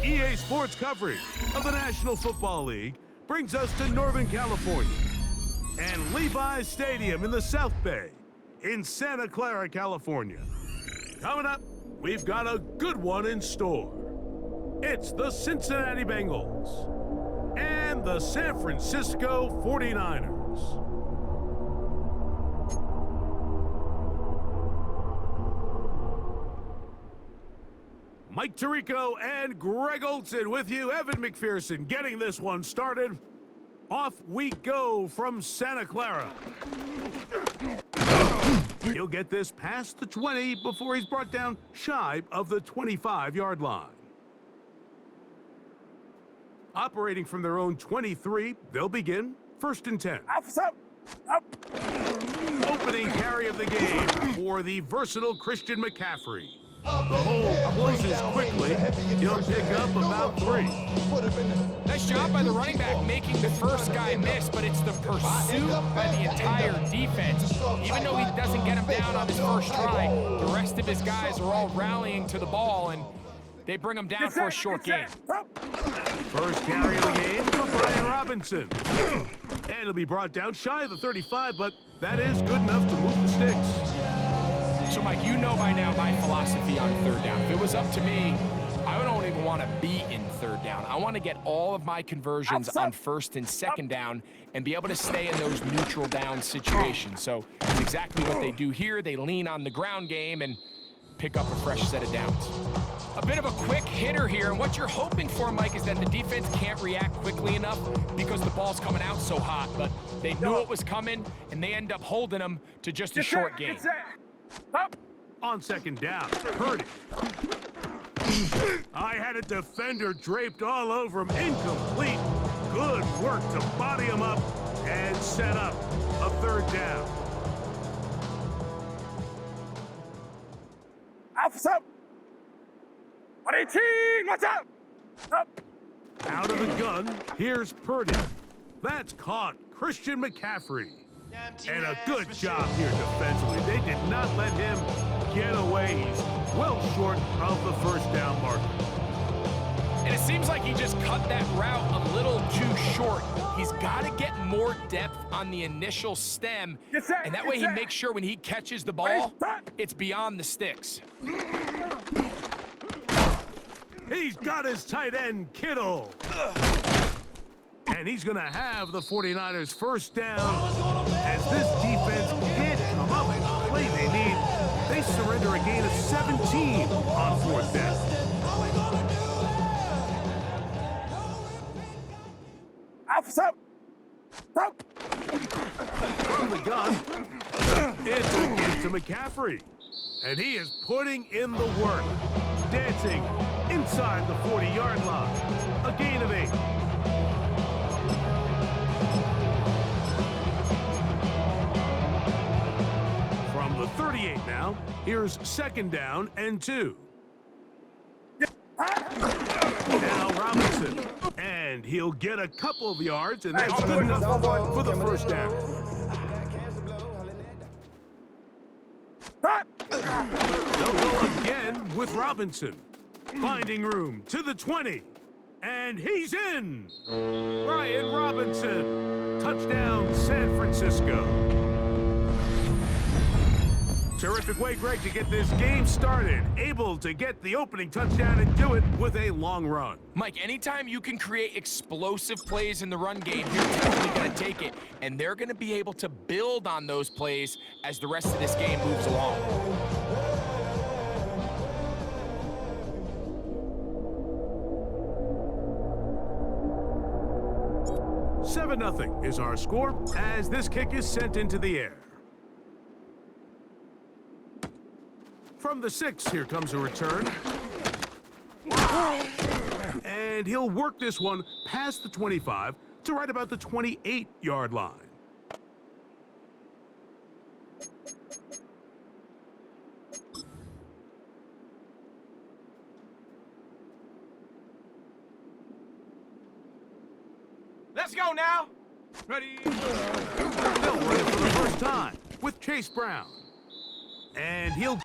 EA Sports coverage of the National Football League brings us to Northern California and Levi's Stadium in the South Bay in Santa Clara, California. Coming up, we've got a good one in store. It's the Cincinnati Bengals and the San Francisco 49ers. Mike Tirico and Greg Olson with you. Evan McPherson getting this one started. Off we go from Santa Clara. He'll get this past the 20 before he's brought down shy of the 25-yard line. Operating from their own 23, they'll begin 1st and 10. Opening carry of the game for the versatile Christian McCaffrey. The hole closes quickly. He'll pick up about 3. Nice job by the running back making the first guy miss, but it's the pursuit by the entire defense. Even though he doesn't get him down on his first try, the rest of his guys are all rallying to the ball, and they bring him down for a short gain. First carry of the game for Brian Robinson. And he'll be brought down shy of the 35, but that is good enough to move the sticks. So, Mike, you know by now my philosophy on 3rd down. If it was up to me, I don't even want to be in 3rd down. I want to get all of my conversions on 1st and 2nd down and be able to stay in those neutral down situations. So that's exactly what they do here. They lean on the ground game and pick up a fresh set of downs. A bit of a quick hitter here, and what you're hoping for, Mike, is that the defense can't react quickly enough because the ball's coming out so hot, but they knew it was coming, and they end up holding them to just a short gain. On 2nd down, Purdy. I had a defender draped all over him, incomplete. Good work to body him up and set up a 3rd down. Out of the gun, here's Purdy. That's caught Christian McCaffrey. And a good job here defensively. They did not let him get away. He's well short of the 1st down marker. And it seems like he just cut that route a little too short. He's got to get more depth on the initial stem, and that way he makes sure when he catches the ball, it's beyond the sticks. He's got his tight end, Kittle. And he's going to have the 49ers 1st down. As this defense can't come up with the play they need, they surrender a gain of 17 on 4th down. From the gun, it's a gift to McCaffrey. And he is putting in the work. Dancing inside the 40-yard line. A gain of 8. From the 38 now, here's 2nd down and 2. Now Robinson. And he'll get a couple of yards, and that's good enough for the 1st down. They'll go again with Robinson. Finding room to the 20. And he's in. Brian Robinson. Touchdown, San Francisco. Terrific way, Greg, to get this game started. Able to get the opening touchdown and do it with a long run. Mike, anytime you can create explosive plays in the run game, you're definitely going to take it. And they're going to be able to build on those plays as the rest of this game moves along. 7-0 is our score as this kick is sent into the air. From the 6, here comes a return. And he'll work this one past the 25 to right about the 28-yard line. Let's go now. Ready? They'll run it for the first time with Chase Brown. And he'll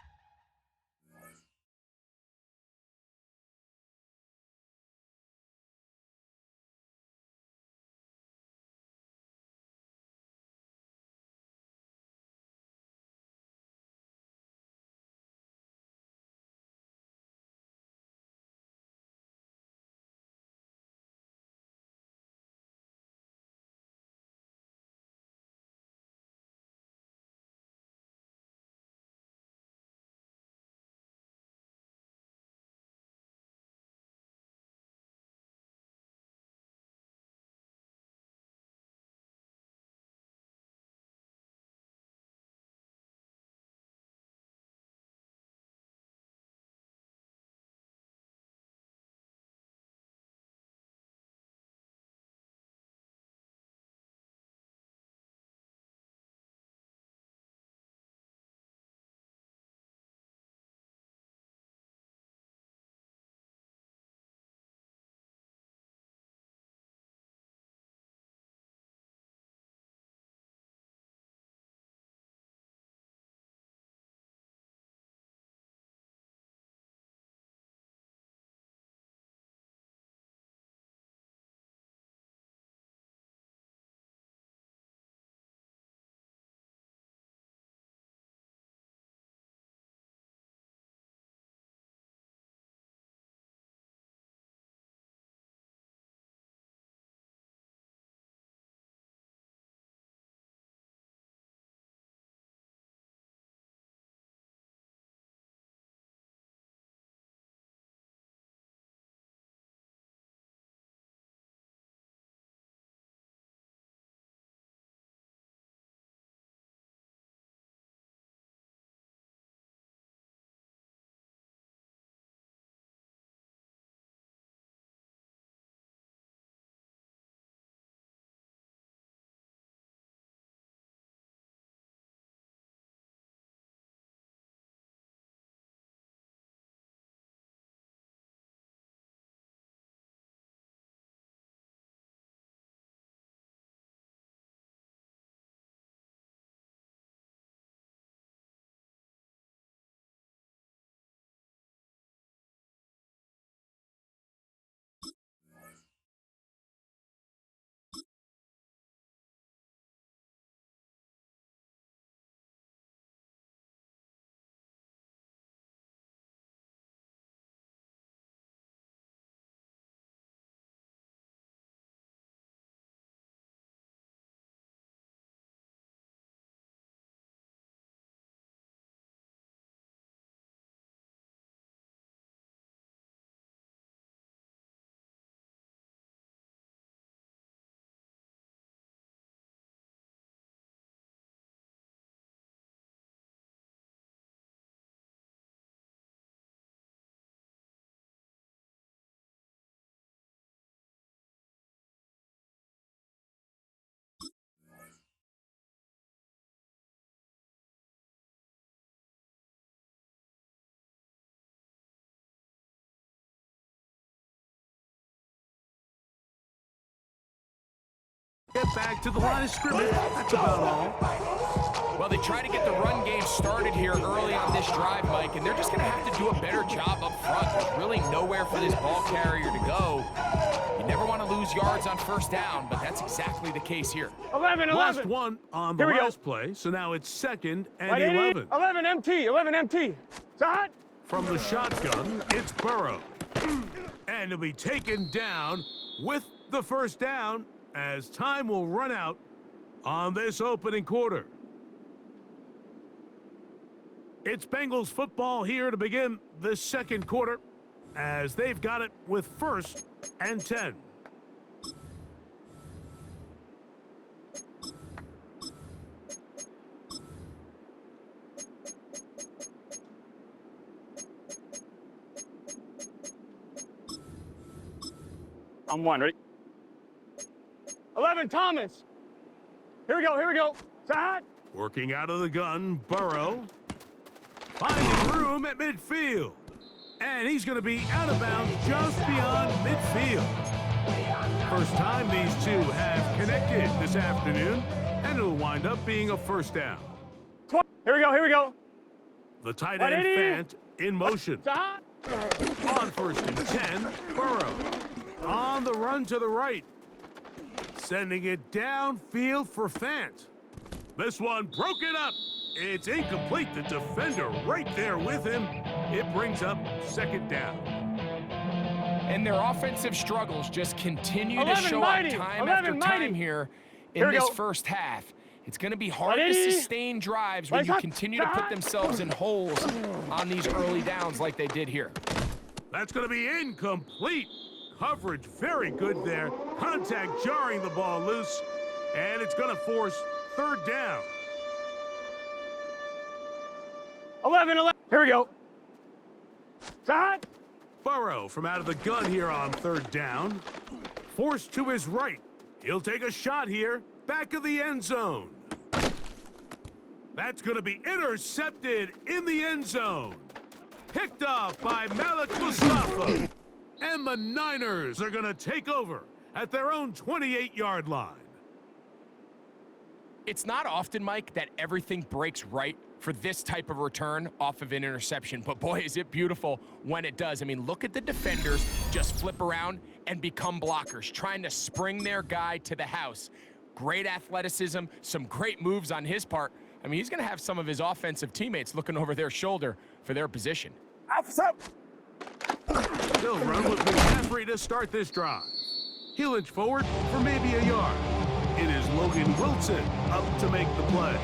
get back to the line of scrimmage. That's about all. Well, they try to get the run game started here early on this drive, Mike, and they're just going to have to do a better job up front. There's really nowhere for this ball carrier to go. You never want to lose yards on first down, but that's exactly the case here. 11. Last one on the last play, so now it's 2nd and 11. 11 MT. Shot. From the shotgun, it's Burrow. And he'll be taken down with the first down as time will run out on this opening quarter. It's Bengals football here to begin the second quarter as they've got it with 1st and 10. I'm one, ready? 11 Thomas. Here we go. Shot. Working out of the gun, Burrow. Finding room at midfield. And he's going to be out of bounds just beyond midfield. First time these two have connected this afternoon, and it'll wind up being a first down. Here we go. The tight end Fant in motion. Shot. On 1st and 10, Burrow. On the run to the right. Sending it downfield for Fant. This one broken up. It's incomplete. The defender right there with him. It brings up 2nd down. And their offensive struggles just continue to show up time after time here in this first half. It's going to be hard to sustain drives when you continue to put themselves in holes on these early downs like they did here. That's going to be incomplete. Coverage very good there. Contact jarring the ball loose. And it's going to force 3rd down. 11. Here we go. Shot. Burrow from out of the gun here on 3rd down. Forced to his right. He'll take a shot here. Back of the end zone. That's going to be intercepted in the end zone. Picked off by Malik Mustafa. And the Niners are going to take over at their own 28-yard line. It's not often, Mike, that everything breaks right for this type of return off of an interception. But boy, is it beautiful when it does. I mean, look at the defenders just flip around and become blockers, trying to spring their guy to the house. Great athleticism, some great moves on his part. I mean, he's going to have some of his offensive teammates looking over their shoulder for their position. They'll run with McCaffrey to start this drive. He'll inch forward for maybe a yard. It is Logan Wilson up to make the play.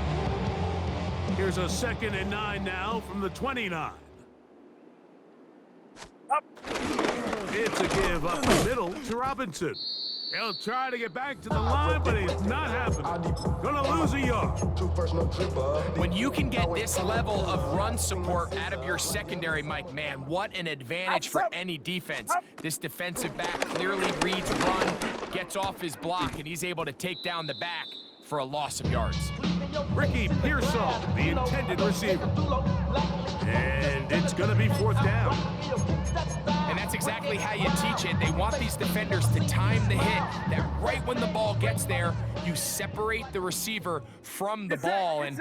Here's a 2nd and 9 now from the 29. Up. It's a give up the middle to Robinson. He'll try to get back to the line, but he's not happening. Gonna lose a yard. When you can get this level of run support out of your secondary, Mike, man, what an advantage for any defense. This defensive back clearly reads run, gets off his block, and he's able to take down the back for a loss of yards. Ricky Pearsall, the intended receiver. And it's gonna be 4th down. And that's exactly how you teach it. They want these defenders to time the hit, that right when the ball gets there, you separate the receiver from the ball. And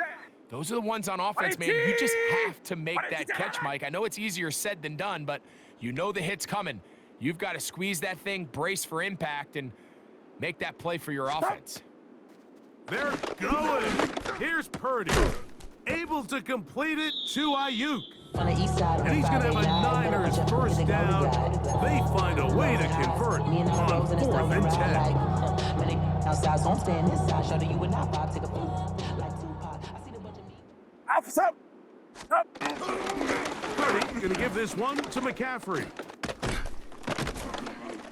those are the ones on offense, man. You just have to make that catch, Mike. I know it's easier said than done, but you know the hit's coming. You've got to squeeze that thing, brace for impact, and make that play for your offense. They're going. Here's Purdy. Able to complete it to Ayuk. And he's going to have a Niners first down. They find a way to convert on 4th and 10. Purdy going to give this one to McCaffrey.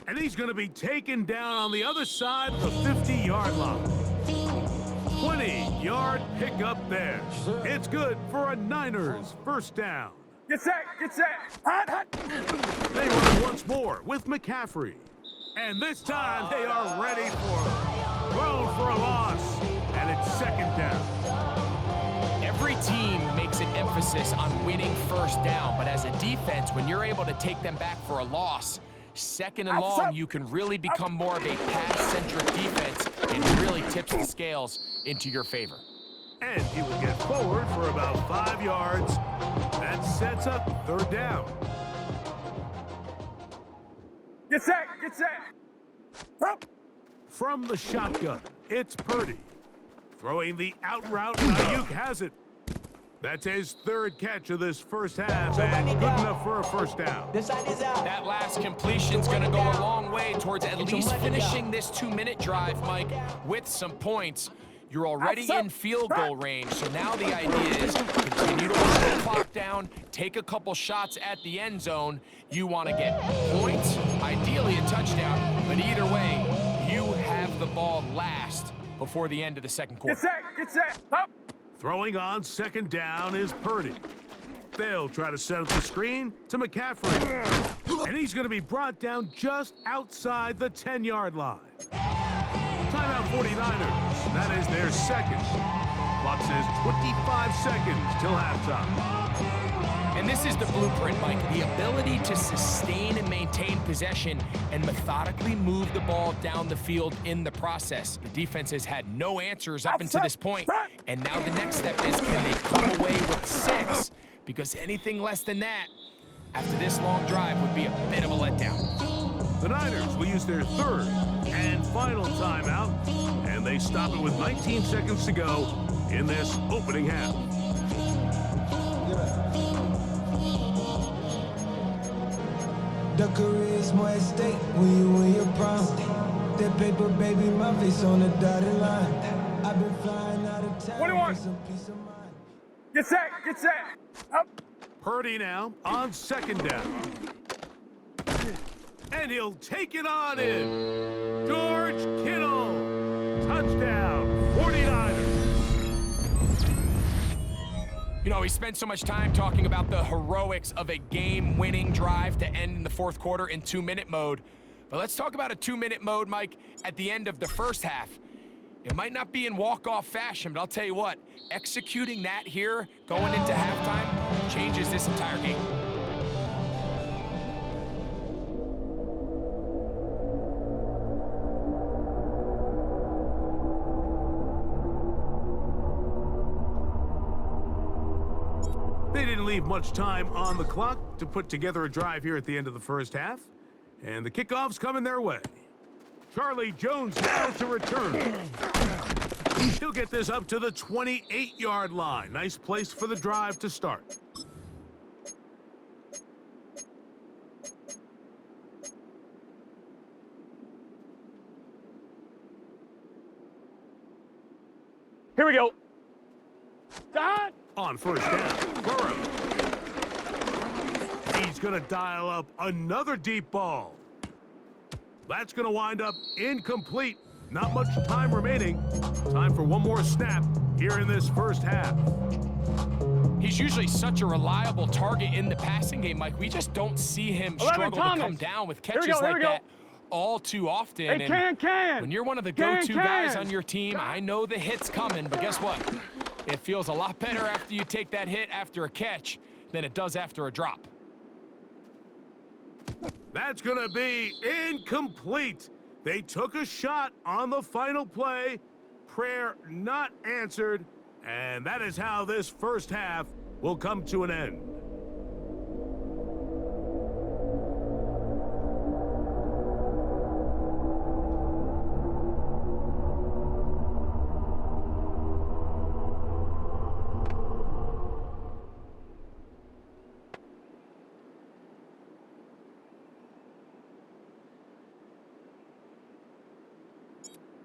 And he's going to be taken down on the other side of the 50-yard line. 20-yard pickup there. It's good for a Niners first down. Get set. Hot. They run once more with McCaffrey. And this time they are ready for it. Thrown for a loss. And it's 2nd down. Every team makes an emphasis on winning first down, but as a defense, when you're able to take them back for a loss, 2nd and long, you can really become more of a pass-centric defense and really tips the scales into your favor. And he will get forward for about 5 yards. That sets up third down. Get set, get set. Up. From the shotgun, it's Purdy. Throwing the out route, Ayuk has it. That's his third catch of this first half, and good enough for a first down. That last completion's going to go a long way towards at least finishing this 2-minute drive, Mike, with some points. You're already in field goal range, so now the idea is continue to run the clock down, take a couple shots at the end zone. You want to get points, ideally a touchdown, but either way, you have the ball last before the end of the second quarter. Get set, up. Throwing on second down is Purdy. They'll try to set up the screen to McCaffrey. And he's going to be brought down just outside the 10-yard line. Timeout 49ers. That is their second. Clock says 25 seconds till halftime. And this is the blueprint, Mike. The ability to sustain and maintain possession and methodically move the ball down the field in the process. The defense has had no answers up until this point. And now the next step is, can they come away with 6? Because anything less than that, after this long drive, would be a bit of a letdown. The Niners will use their third and final timeout, and they stop it with 19 seconds to go in this opening half. The career is more at stake when you win your prom. That paper, baby, my face on the dotted line. I've been flying out of town 21. for some peace of mind. Get set, up. Purdy now on second down. And he'll take it on in. George Kittle. Touchdown, 49ers. You know, we spent so much time talking about the heroics of a game-winning drive to end in the fourth quarter in 2-minute mode. But let's talk about a 2-minute mode, Mike, at the end of the first half. It might not be in walk-off fashion, but I'll tell you what, executing that here going into halftime changes this entire game. They didn't leave much time on the clock to put together a drive here at the end of the first half. And the kickoff's coming their way. Charlie Jones now to return. He'll get this up to the 28-yard line. Nice place for the drive to start. Here we go. Done. On first down, Burrow. He's going to dial up another deep ball. That's going to wind up incomplete. Not much time remaining. Time for one more snap here in this first half. He's usually such a reliable target in the passing game, Mike. We just don't see him struggle to come down with catches like that all too often. Hey, can. When you're one of the go-to guys on your team, I know the hit's coming, but guess what? It feels a lot better after you take that hit after a catch than it does after a drop. That's going to be incomplete. They took a shot on the final play. Prayer not answered. And that is how this first half will come to an end.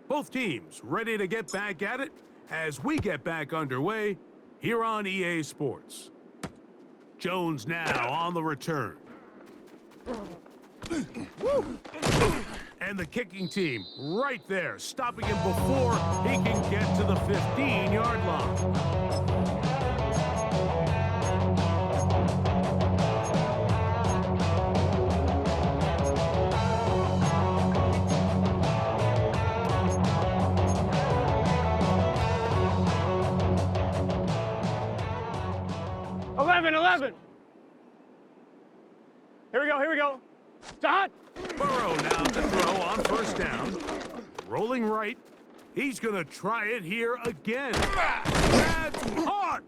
Both teams ready to get back at it as we get back underway here on EA Sports. Jones now on the return. And the kicking team right there, stopping him before he can get to the 15-yard line. Here we go. Start. Burrow now to throw on first down. Rolling right, He's going to try it here again. That's caught!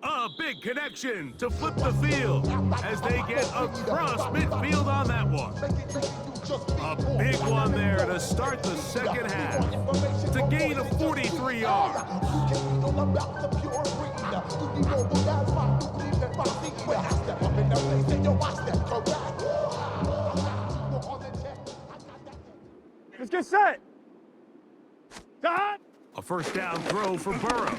A big connection to flip the field as they get across midfield on that one. A big one there to start the second half. It's a gain of 43 yards. Let's get set. Stop. A first down throw for Burrow.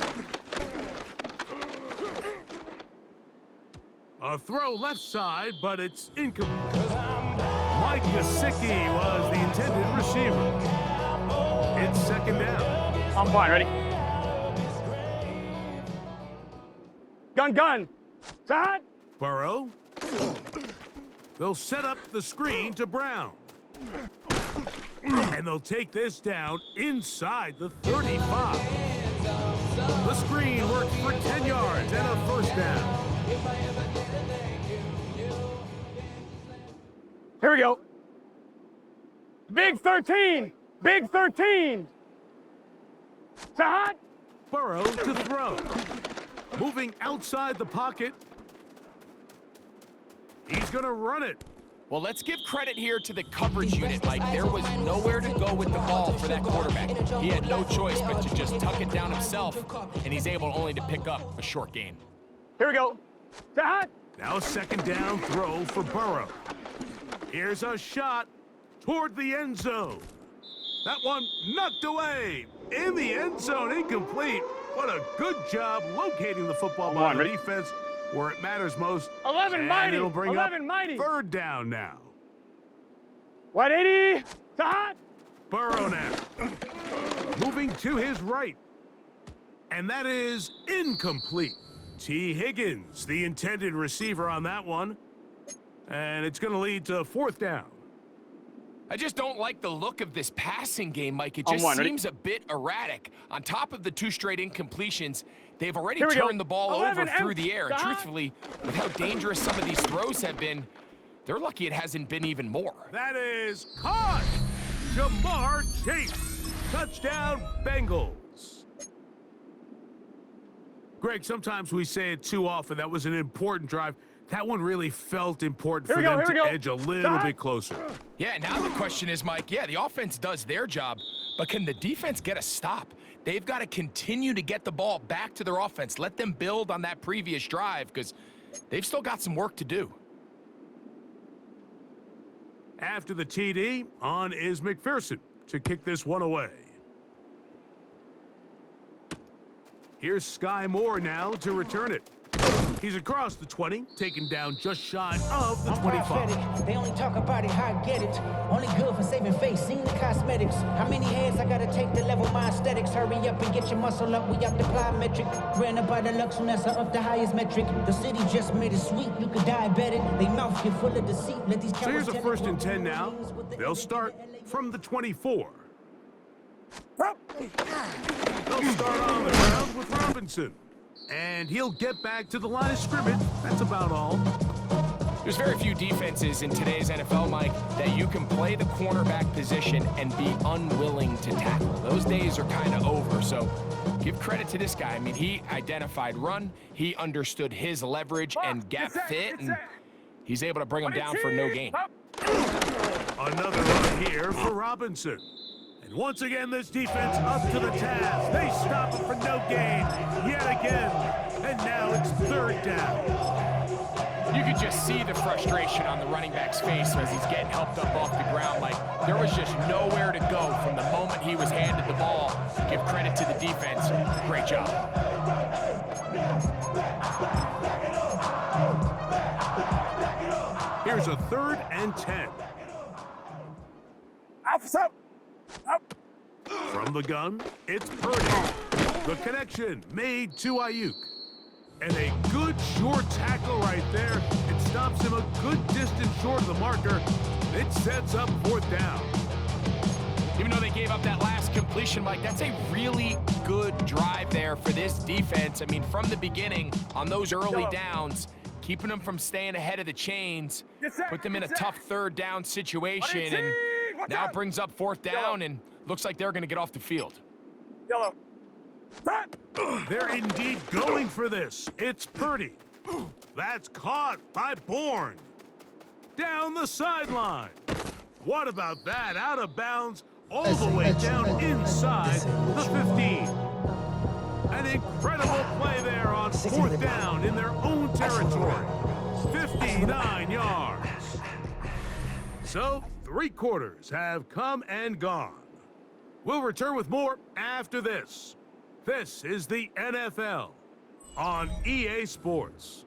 A throw left side, but it's incomplete. Mike Gesicki was the intended receiver. It's second down. I'm fine. Ready? Gun. Side. Burrow. They'll set up the screen to Brown. And they'll take this down inside the 35. The screen works for 10 yards and a first down. Here we go. Big 13. Big 13. Side. Burrow to throw. Moving outside the pocket. He's going to run it. Well, let's give credit here to the coverage unit, Mike. There was nowhere to go with the ball for that quarterback. He had no choice but to just tuck it down himself, and he's able only to pick up a short gain. Here we go. Side. Now a second down throw for Burrow. Here's a shot toward the end zone. That one knocked away. In the end zone, incomplete. What a good job locating the football by the defense where it matters most. 11 and mighty. It'll bring 11 up mighty. third down now. 180. Side. Burrow now. Moving to his right. And that is incomplete. T. Higgins, the intended receiver on that one. And it's going to lead to fourth down. I just don't like the look of this passing game, Mike. It just seems a bit erratic. On top of the 2 straight incompletions, they've already turned the ball over through the air. And truthfully, with how dangerous some of these throws have been, they're lucky it hasn't been even more. That is caught! Jamar Chase. Touchdown, Bengals. Greg, sometimes we say it too often. That was an important drive. That one really felt important for them to edge a little bit closer. Yeah, now the question is, Mike, yeah, the offense does their job, but can the defense get a stop? They've got to continue to get the ball back to their offense. Let them build on that previous drive because they've still got some work to do. After the TD, on is McPherson to kick this one away. Here's Sky Moore now to return it. He's across the 20, taken down just shy of the 25. They only talk about it, how I get it. Only good for saving face, seen the cosmetics. How many heads I gotta take to level my aesthetics? Hurry up and get your muscle up, we up the plyometric. Granted by the lux, when that's up the highest metric. The city just made it sweet, you could diabetic. They mouth get full of deceit. Let these so here's a first and 10 now. They'll start from the 24. They'll start on the ground with Robinson. And he'll get back to the line of scrimmage. That's about all. There's very few defenses in today's NFL, Mike, that you can play the cornerback position and be unwilling to tackle. Those days are kind of over, so give credit to this guy. I mean, he identified run, he understood his leverage and gap fit, and he's able to bring him down for no gain. Another run here for Robinson. And once again, this defense up to the task. They stop it for no gain yet again. And now it's third down. You could just see the frustration on the running back's face as he's getting helped up off the ground. Like, there was just nowhere to go from the moment he was handed the ball. Give credit to the defense. Great job. Here's a 3rd and 10. Up. From the gun, it's Purdy. The connection made to Ayuk. And a good short tackle right there. It stops him a good distance short of the marker. It sets up fourth down. Even though they gave up that last completion, Mike, that's a really good drive there for this defense. I mean, from the beginning, on those early downs, keeping them from staying ahead of the chains, put them in a tough third down situation, and now it brings up fourth down, and looks like they're going to get off the field. Yellow. They're indeed going for this. It's Purdy. That's caught by Bourne. Down the sideline. What about that? Out of bounds, all the way down inside the 15. An incredible play there on fourth down in their own territory. 59 yards. So, 3 quarters have come and gone. We'll return with more after this. This is the NFL on EA Sports.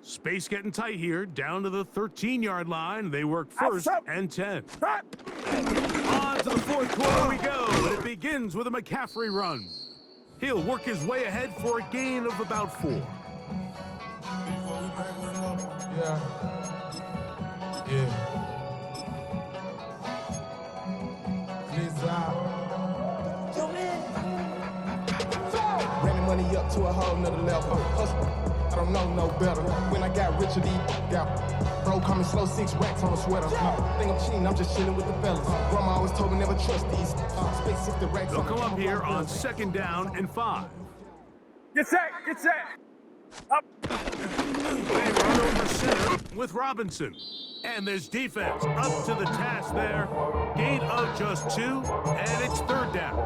Space getting tight here, down to the 13-yard line. They work first and 10. On to the fourth quarter we go, and it begins with a McCaffrey run. He'll work his way ahead for a gain of about 4. Running money up to a whole nother level. I don't know no better. When I got richer, these got bro coming slow, 6 racks on a sweater. Think I'm cheating, I'm just chilling with the fellas. Grandma always told me never trust these. Space 60 racks. They'll come up here on 2nd down and 5. Get set. Get set. Up. They run over center with Robinson. And there's defense up to the task there. Gain of just 2, and it's 3rd down.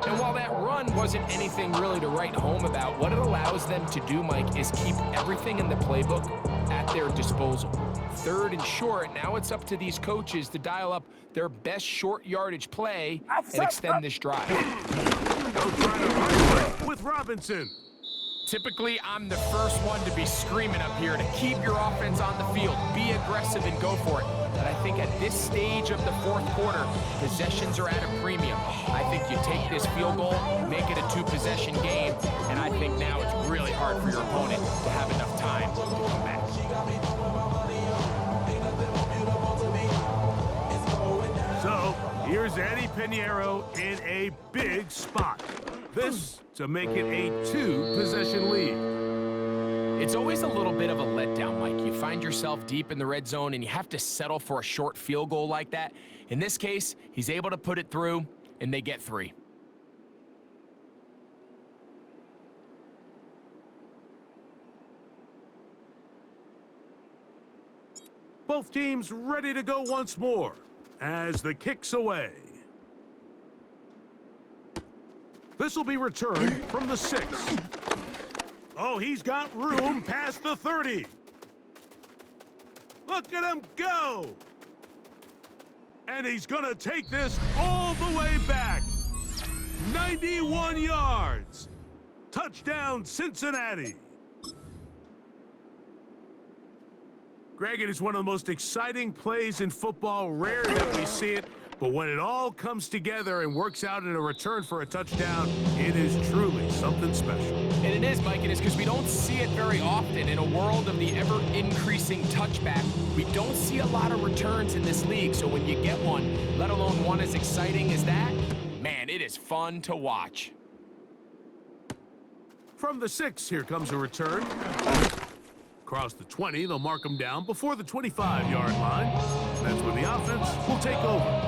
And while that run wasn't anything really to write home about, what it allows them to do, Mike, is keep everything in the playbook at their disposal. 3rd and short, now it's up to these coaches to dial up their best short yardage play and extend this drive. They'll try to run with Robinson. Typically, I'm the first one to be screaming up here to keep your offense on the field, be aggressive and go for it. But I think at this stage of the 4th quarter, possessions are at a premium. I think you take this field goal, make it a 2-possession game, and I think now it's really hard for your opponent to have enough time to come back. So, here's Eddie Pinheiro in a big spot. This to make it a 2-possession lead. It's always a little bit of a letdown, Mike. You find yourself deep in the red zone and you have to settle for a short field goal like that. In this case, he's able to put it through and they get 3. Both teams ready to go once more as the kick's away. This will be returned from the 6. Oh, he's got room past the 30. Look at him go. And he's going to take this all the way back. 91 yards. Touchdown, Cincinnati. Greg, it is one of the most exciting plays in football. Rare that we see it. But when it all comes together and works out in a return for a touchdown, it is truly something special. And it is, Mike, and it's because we don't see it very often in a world of the ever-increasing touchback. We don't see a lot of returns in this league, so when you get one, let alone one as exciting as that, man, it is fun to watch. From the 6, here comes a return. Across the 20, they'll mark him down before the 25-yard line. That's when the offense will take over.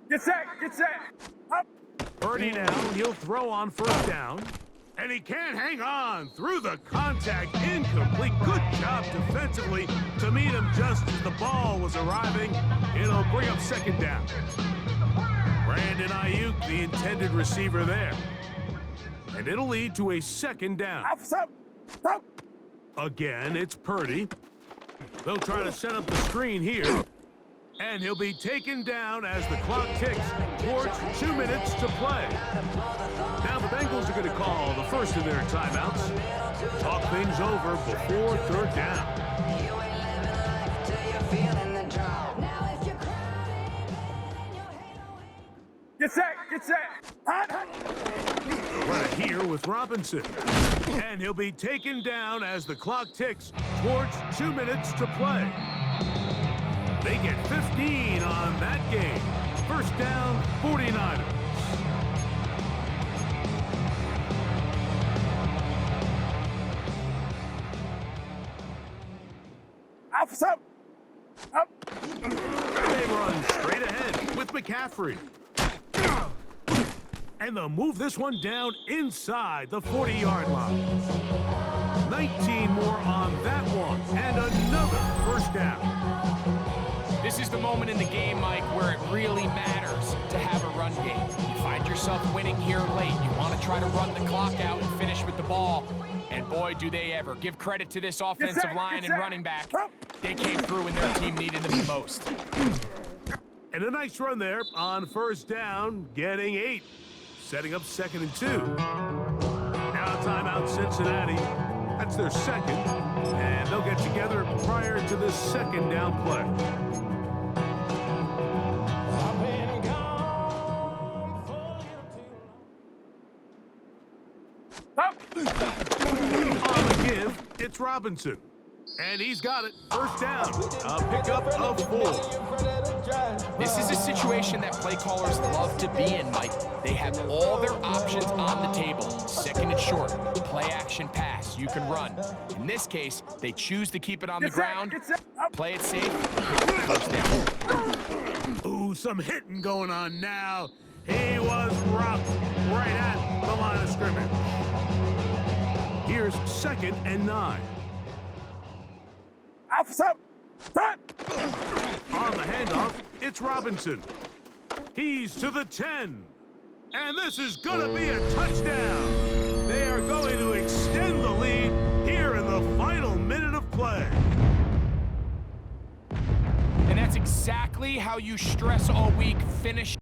Get set. Get set. Up. Purdy now, he'll throw on 1st down. And he can't hang on through the contact. Incomplete. Good job defensively to meet him just as the ball was arriving. It'll bring up 2nd down. Brandon Ayuk, the intended receiver there. And it'll lead to a 2nd down. Up. Again, it's Purdy. They'll try to set up the screen here. And he'll be taken down as the clock ticks towards 2 minutes to play. Now the Bengals are going to call the first of their timeouts. Talk things over before 3rd down. Get set. Hot. Right here with Robinson. And he'll be taken down as the clock ticks towards 2 minutes to play. They get 15 on that game. First down, 49ers. Up. Up. They run straight ahead with McCaffrey. And they'll move this one down inside the 40-yard line. 19 more on that one, and another first down. This is the moment in the game, Mike, where it really matters to have a run game. You find yourself winning here late. You want to try to run the clock out and finish with the ball. And boy, do they ever. Give credit to this offensive line and running back. They came through when their team needed them the most. And a nice run there on first down, getting 8. Setting up 2nd and 2. Now timeout Cincinnati. That's their second. And they'll get together prior to this second down play. On the give, it's Robinson. And he's got it. First down. A pickup of 4. This is a situation that play callers love to be in, Mike. They have all their options on the table. 2nd and short, play action pass, you can run. In this case, they choose to keep it on the ground, play it safe, first down. Ooh, some hitting going on now. He was rocked right at the line of scrimmage. Here's 2nd and 9. Up. On the handoff, it's Robinson. He's to the 10. And this is going to be a touchdown. They are going to extend the lead here in the final minute of play. And that's exactly how you stress all week, finish